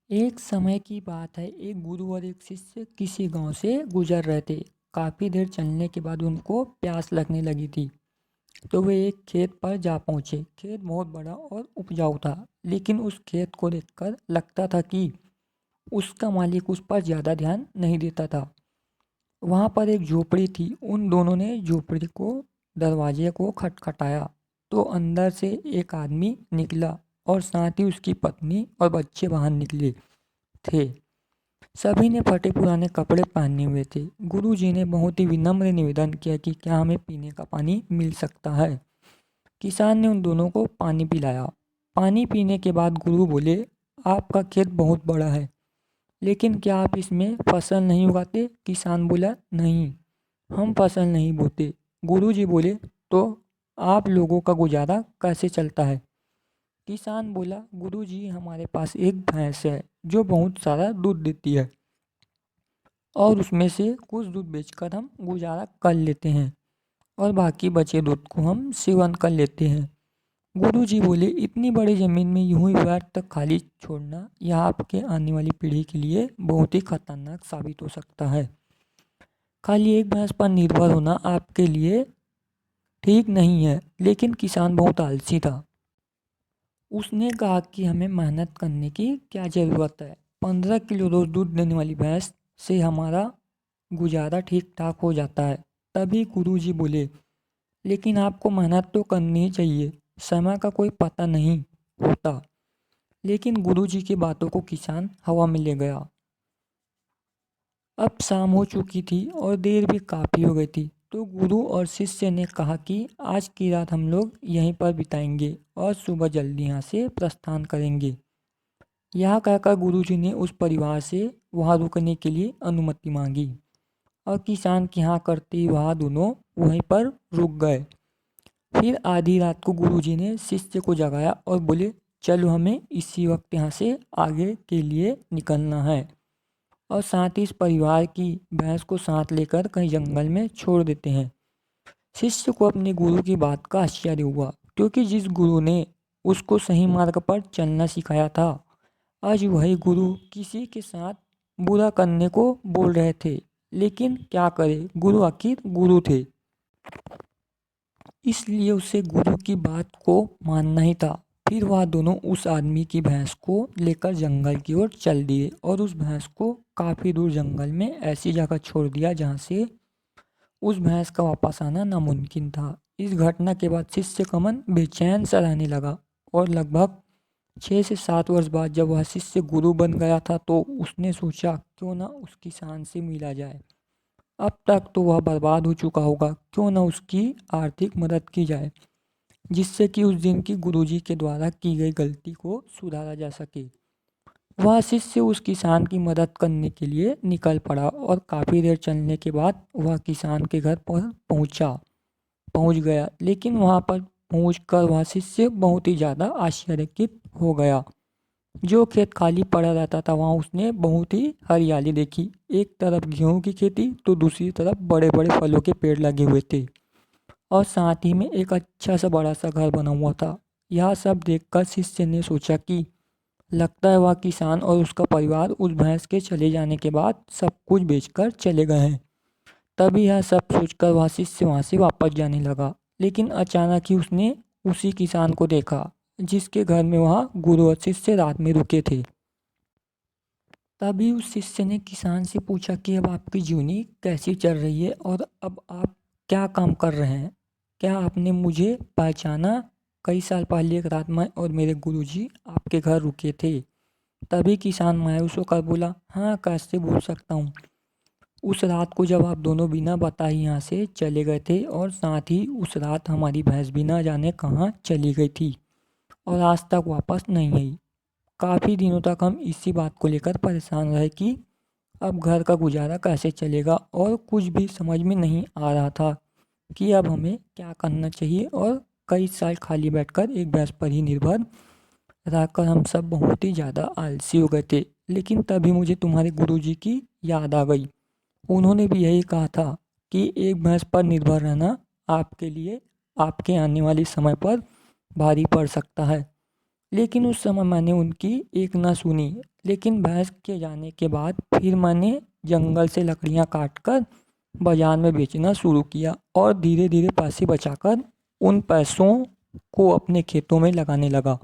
एक समय की बात है, एक गुरु और एक शिष्य किसी गांव से गुजर रहे थे। काफी देर चलने के बाद उनको प्यास लगने लगी थी, तो वे एक खेत पर जा पहुंचे। खेत बहुत बड़ा और उपजाऊ था, लेकिन उस खेत को देखकर लगता था कि उसका मालिक उस पर ज्यादा ध्यान नहीं देता था। वहां पर एक झोपड़ी थी। उन दोनों ने झोपड़ी को दरवाजे को खटखटाया, तो अंदर से एक आदमी निकला और साथ ही उसकी पत्नी और बच्चे बाहर निकले थे। सभी ने फटे पुराने कपड़े पहने हुए थे। गुरुजी ने बहुत ही विनम्र निवेदन किया कि क्या हमें पीने का पानी मिल सकता है। किसान ने उन दोनों को पानी पिलाया। पानी पीने के बाद गुरु बोले, आपका खेत बहुत बड़ा है, लेकिन क्या आप इसमें फसल नहीं उगाते? किसान बोला, नहीं, हम फसल नहीं बोते। गुरुजी बोले, तो आप लोगों का गुजारा कैसे चलता है? किसान बोला, गुरुजी हमारे पास एक भैंस है जो बहुत सारा दूध देती है, और उसमें से कुछ दूध बेचकर हम गुजारा कर लेते हैं, और बाकी बचे दूध को हम सेवन कर लेते हैं। गुरुजी बोले, इतनी बड़ी जमीन में यूं ही व्यर्थ खाली छोड़ना यह आपके आने वाली पीढ़ी के लिए बहुत ही खतरनाक साबित हो सकता है। खाली एक भैंस पर निर्भर होना आपके लिए ठीक नहीं है। लेकिन किसान बहुत आलसी था। उसने कहा कि हमें मेहनत करने की क्या ज़रूरत है? 15 किलो रोज दूध देने वाली भैंस से हमारा गुजारा ठीक ठाक हो जाता है। तभी गुरुजी बोले, लेकिन आपको मेहनत तो करनी ही चाहिए, समय का कोई पता नहीं होता। लेकिन गुरुजी की बातों को किसान हवा में ले गया। अब शाम हो चुकी थी और देर भी काफ़ी हो गई थी, तो गुरु और शिष्य ने कहा कि आज की रात हम लोग यहीं पर बिताएंगे और सुबह जल्दी यहाँ से प्रस्थान करेंगे। यह कहकर गुरुजी ने उस परिवार से वहाँ रुकने के लिए अनुमति मांगी, और किसान की हाँ करते ही वह दोनों वहीं पर रुक गए। फिर आधी रात को गुरुजी ने शिष्य को जगाया और बोले, चलो हमें इसी वक्त यहाँ से आगे के लिए निकलना है, और साथ ही इस परिवार की भैंस को साथ लेकर कहीं जंगल में छोड़ देते हैं। शिष्य को अपने गुरु की बात का आश्चर्य हुआ, क्योंकि जिस गुरु ने उसको सही मार्ग पर चलना सिखाया था, आज वही गुरु किसी के साथ बुरा करने को बोल रहे थे। लेकिन क्या करे, गुरु आखिर गुरु थे, इसलिए उसे गुरु की बात को मानना ही था। फिर वह दोनों उस आदमी की भैंस को लेकर जंगल की ओर चल दिए, और उस भैंस को काफ़ी दूर जंगल में ऐसी जगह छोड़ दिया जहाँ से उस भैंस का वापस आना नामुमकिन था। इस घटना के बाद शिष्य का मन बेचैन सा रहने लगा, और लगभग 6 से 7 वर्ष बाद जब वह शिष्य गुरु बन गया था, तो उसने सोचा क्यों ना उस किसान से मिला जाए। अब तक तो वह बर्बाद हो चुका होगा, क्यों ना उसकी आर्थिक मदद की जाए, जिससे कि उस दिन की गुरुजी के द्वारा की गई गलती को सुधारा जा सके। वह शिष्य उस किसान की मदद करने के लिए निकल पड़ा, और काफ़ी देर चलने के बाद वह किसान के घर पर पहुंच गया। लेकिन वहां पर पहुंचकर वह शिष्य बहुत ही ज़्यादा आश्चर्यचकित हो गया। जो खेत खाली पड़ा रहता था, वहाँ उसने बहुत ही हरियाली देखी। एक तरफ गेहूं की खेती, तो दूसरी तरफ बड़े बड़े फलों के पेड़ लगे हुए थे, और साथ ही में एक अच्छा सा बड़ा सा घर बना हुआ था। यह सब देखकर शिष्य ने सोचा कि लगता है वह किसान और उसका परिवार उस भैंस के चले जाने के बाद सब कुछ बेचकर चले गए हैं। तभी यह सब सोचकर वह शिष्य वहाँ से वापस जाने लगा। लेकिन अचानक ही उसने उसी किसान को देखा, जिसके घर में वह गुरु और शिष्य रात में रुके थे। तभी उस शिष्य ने किसान से पूछा कि अब आपकी जीवनी कैसी चल रही है, और अब आप क्या काम कर रहे हैं? क्या आपने मुझे पहचाना? कई साल पहले एक रात मैं और मेरे गुरुजी आपके घर रुके थे। तभी किसान मायूस होकर बोला, हाँ, कैसे भूल सकता हूँ। उस रात को जब आप दोनों बिना बताए यहाँ से चले गए थे, और साथ ही उस रात हमारी भैंस भी ना जाने कहाँ चली गई थी, और आज तक वापस नहीं आई। काफ़ी दिनों तक हम इसी बात को लेकर परेशान रहे कि अब घर का गुजारा कैसे चलेगा, और कुछ भी समझ में नहीं आ रहा था कि अब हमें क्या करना चाहिए। और कई साल खाली बैठकर एक भैंस पर ही निर्भर रहकर हम सब बहुत ही ज़्यादा आलसी हो गए थे। लेकिन तभी मुझे तुम्हारे गुरुजी की याद आ गई। उन्होंने भी यही कहा था कि एक भैंस पर निर्भर रहना आपके लिए आपके आने वाले समय पर भारी पड़ सकता है। लेकिन उस समय मैंने उनकी एक ना सुनी। लेकिन भैंस के जाने के बाद फिर मैंने जंगल से लकड़ियाँ काटकर बाजार में बेचना शुरू किया और धीरे धीरे पैसे बचाकर उन पैसों को अपने खेतों में लगाने लगा।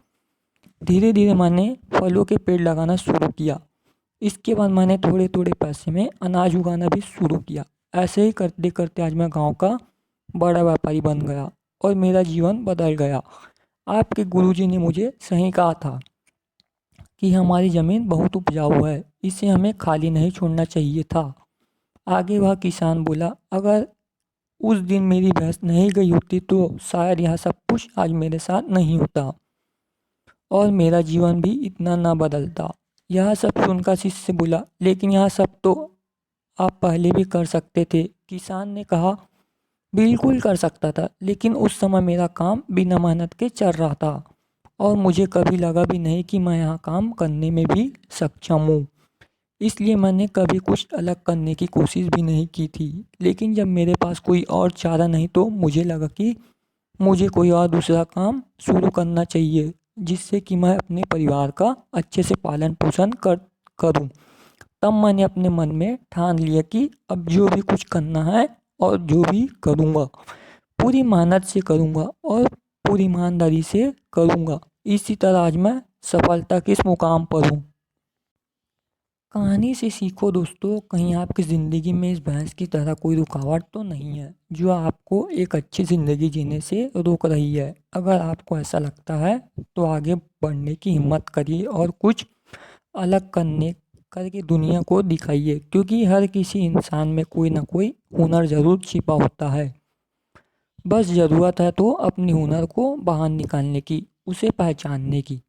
धीरे धीरे मैंने फलों के पेड़ लगाना शुरू किया। इसके बाद मैंने थोड़े थोड़े पैसे में अनाज उगाना भी शुरू किया। ऐसे ही करते करते आज मैं गांव का बड़ा व्यापारी बन गया और मेरा जीवन बदल गया। आपके गुरुजी ने मुझे सही कहा था कि हमारी ज़मीन बहुत उपजाऊ है, इसे हमें खाली नहीं छोड़ना चाहिए था। आगे वह किसान बोला, अगर उस दिन मेरी भैंस नहीं गई होती तो शायद यह सब कुछ आज मेरे साथ नहीं होता और मेरा जीवन भी इतना ना बदलता। यह सब सुनकर शिष्य बोला, लेकिन यह सब तो आप पहले भी कर सकते थे। किसान ने कहा, बिल्कुल कर सकता था, लेकिन उस समय मेरा काम बिना मेहनत के चल रहा था और मुझे कभी लगा भी नहीं कि मैं यहाँ काम करने में भी सक्षम हूँ। इसलिए मैंने कभी कुछ अलग करने की कोशिश भी नहीं की थी। लेकिन जब मेरे पास कोई और चारा नहीं तो मुझे लगा कि मुझे कोई और दूसरा काम शुरू करना चाहिए जिससे कि मैं अपने परिवार का अच्छे से पालन पोषण करूं। तब मैंने अपने मन में ठान लिया कि अब जो भी कुछ करना है और जो भी करूंगा पूरी मेहनत से करूंगा और पूरी ईमानदारी से करूंगा। इसी तरह आज मैं सफलता के इस मुकाम पर हूँ। कहानी से सीखो दोस्तों, कहीं आपकी ज़िंदगी में इस भैंस की तरह कोई रुकावट तो नहीं है जो आपको एक अच्छी ज़िंदगी जीने से रोक रही है। अगर आपको ऐसा लगता है तो आगे बढ़ने की हिम्मत करिए और कुछ अलग करके दुनिया को दिखाइए, क्योंकि हर किसी इंसान में कोई ना कोई हुनर ज़रूर छिपा होता है। बस ज़रूरत है तो अपनी हुनर को बाहर निकालने की, उसे पहचानने की।